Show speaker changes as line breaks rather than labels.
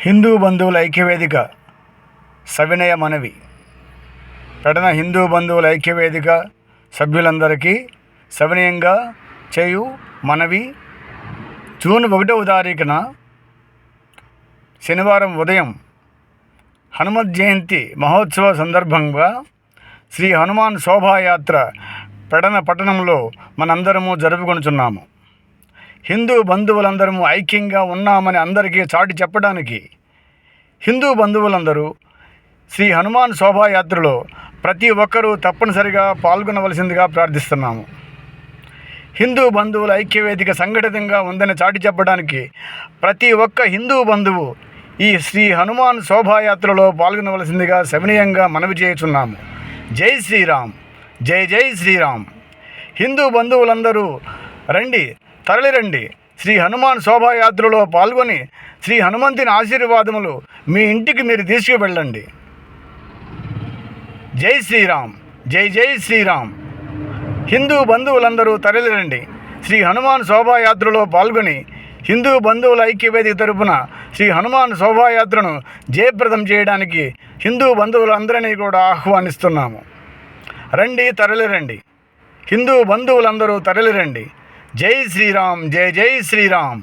హిందూ బంధువుల ఐక్యవేదిక సవినయ మనవి. పెడన హిందూ బంధువుల ఐక్యవేదిక సభ్యులందరికీ సవినయంగా చేయు మనవి. జూన్ 1వ తారీఖున శనివారం ఉదయం హనుమత్ జయంతి మహోత్సవ సందర్భంగా శ్రీ హనుమాన్ శోభాయాత్ర పెడన పట్టణంలో మనందరము జరుపుకొనుచున్నాము. హిందూ బంధువులందరము ఐక్యంగా ఉన్నామని అందరికీ చాటి చెప్పడానికి హిందూ బంధువులందరూ శ్రీ హనుమాన్ శోభాయాత్రలో ప్రతి ఒక్కరూ తప్పనిసరిగా పాల్గొనవలసిందిగా ప్రార్థిస్తున్నాము. హిందూ బంధువుల ఐక్యవేదిక సంఘటితంగా ఉందని చాటి చెప్పడానికి ప్రతి ఒక్క హిందూ బంధువు ఈ శ్రీ హనుమాన్ శోభాయాత్రలో పాల్గొనవలసిందిగా సవినయంగా మనవి చేయుచున్నాము. జై శ్రీరామ్, జై జై శ్రీరామ్. హిందూ బంధువులందరూ రండి, తరలిరండి. శ్రీ హనుమాన్ శోభాయాత్రలో పాల్గొని శ్రీ హనుమంతుని ఆశీర్వాదములు మీ ఇంటికి మీరు తీసుకువెళ్ళండి. జై శ్రీరామ్, జై జై శ్రీరామ్. హిందూ బంధువులందరూ తరలిరండి. శ్రీ హనుమాన్ శోభాయాత్రలో పాల్గొని హిందూ బంధువుల ఐక్యవేదిక తరపున శ్రీ హనుమాన్ శోభాయాత్రను జయప్రదం చేయడానికి హిందూ బంధువులందరినీ కూడా ఆహ్వానిస్తున్నాము. రండి, తరలిరండి. హిందూ బంధువులందరూ తరలిరండి. జై శ్రీరామ్, జై జై శ్రీరామ్.